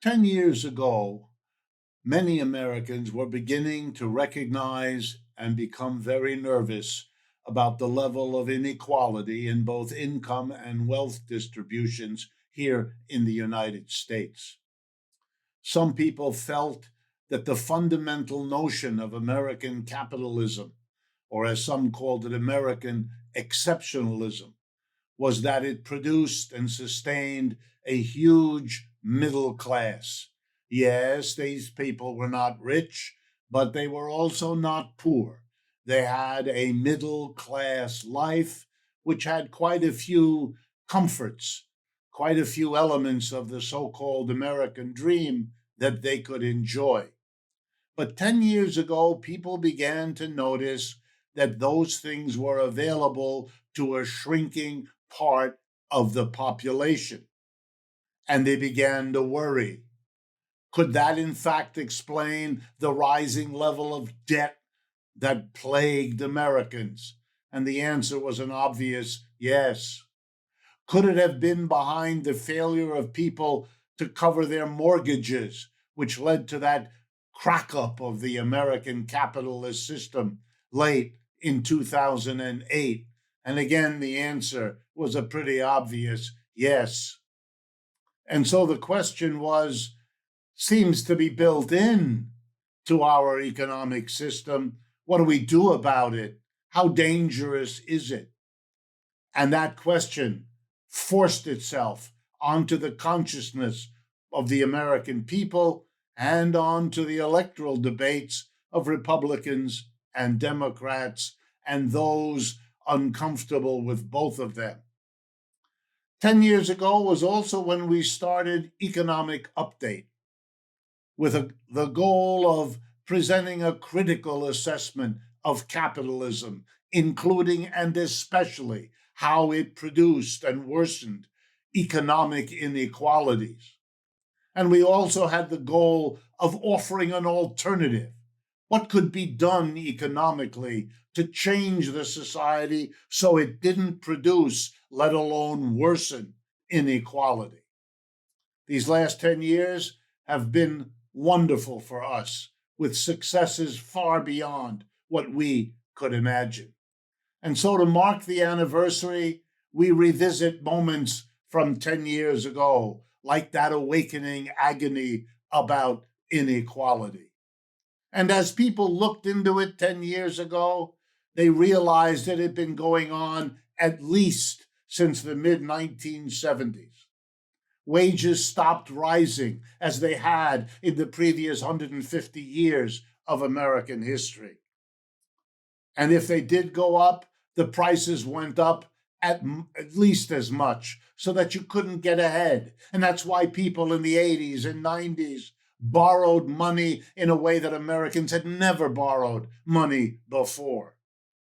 10 years ago, many Americans were beginning to recognize and become very nervous about the level of inequality in both income and wealth distributions here in the United States. Some people felt that the fundamental notion of American capitalism, or as some called it, American exceptionalism, was that it produced and sustained a huge middle class. Yes, these people were not rich, but they were also not poor. They had a middle class life, which had quite a few comforts, quite a few elements of the so called American dream that they could enjoy. But 10 years ago, people began to notice that those things were available to a shrinking part of the population. And they began to worry. Could that, in fact, explain the rising level of debt that plagued Americans? And the answer was an obvious yes. Could it have been behind the failure of people to cover their mortgages, which led to that crack up of the American capitalist system late in 2008? And again, the answer was a pretty obvious yes. And so the question seems to be built in to our economic system. What do we do about it? How dangerous is it? And that question forced itself onto the consciousness of the American people and onto the electoral debates of Republicans and Democrats and those uncomfortable with both of them. 10 years ago was also when we started Economic Update with the goal of presenting a critical assessment of capitalism, including and especially how it produced and worsened economic inequalities. And we also had the goal of offering an alternative. What could be done economically to change the society so it didn't produce, let alone worsen, inequality? These last 10 years have been wonderful for us, with successes far beyond what we could imagine. And so, to mark the anniversary, we revisit moments from 10 years ago, like that awakening agony about inequality. And as people looked into it 10 years ago, they realized it had been going on at least since the mid 1970s. Wages stopped rising as they had in the previous 150 years of American history. And if they did go up, the prices went up at least as much so that you couldn't get ahead. And that's why people in the 80s and 90s borrowed money in a way that Americans had never borrowed money before.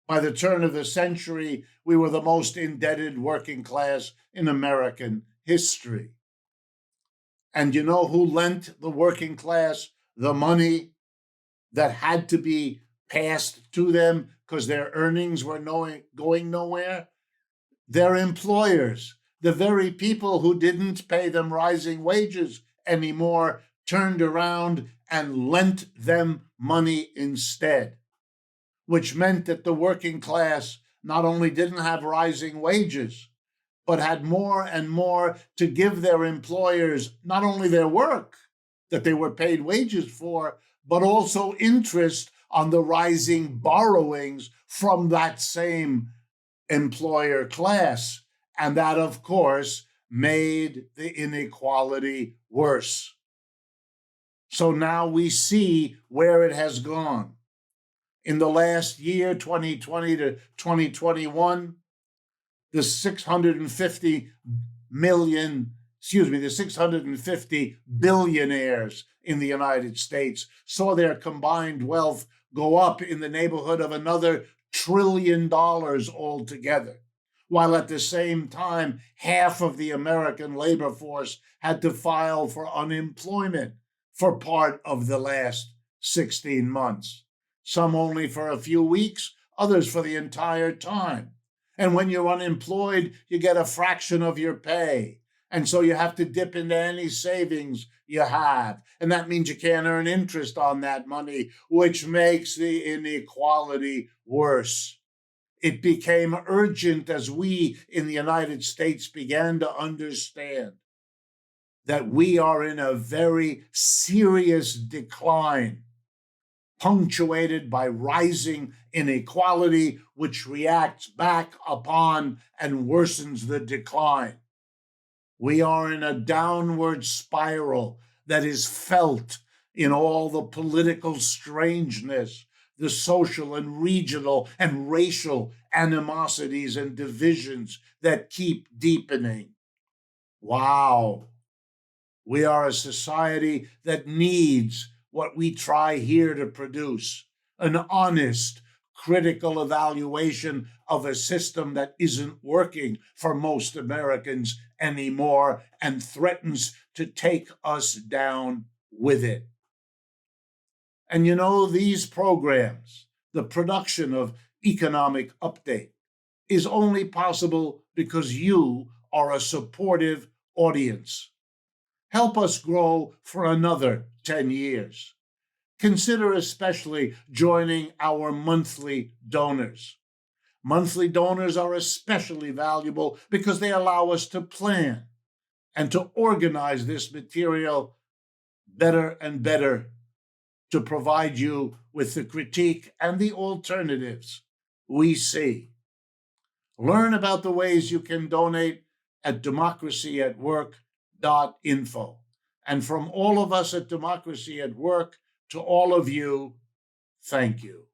By the turn of the century, we were the most indebted working class in American history. And you know who lent the working class the money that had to be passed to them because their earnings were going nowhere? Their employers, the very people who didn't pay them rising wages anymore, turned around and lent them money instead, which meant that the working class not only didn't have rising wages, but had more and more to give their employers, not only their work that they were paid wages for, but also interest on the rising borrowings from that same employer class. And that, of course, made the inequality worse. So now we see where it has gone. In the last year, 2020 to 2021, the 650 billionaires in the United States saw their combined wealth go up in the neighborhood of another $1 trillion altogether, while at the same time, half of the American labor force had to file for unemployment for part of the last 16 months. Some only for a few weeks, others for the entire time. And when you're unemployed, you get a fraction of your pay. And so you have to dip into any savings you have. And that means you can't earn interest on that money, which makes the inequality worse. It became urgent as we in the United States began to understand that we are in a very serious decline, punctuated by rising inequality, which reacts back upon and worsens the decline. We are in a downward spiral that is felt in all the political strangeness, the social and regional and racial animosities and divisions that keep deepening. Wow. We are a society that needs what we try here to produce, an honest, critical evaluation of a system that isn't working for most Americans anymore and threatens to take us down with it. And you know, these programs, the production of Economic Update, is only possible because you are a supportive audience. Help us grow for another 10 years. Consider especially joining our monthly donors. Monthly donors are especially valuable because they allow us to plan and to organize this material better and better to provide you with the critique and the alternatives we see. Learn about the ways you can donate at democracyatwork.info. And from all of us at Democracy at Work to all of you, thank you.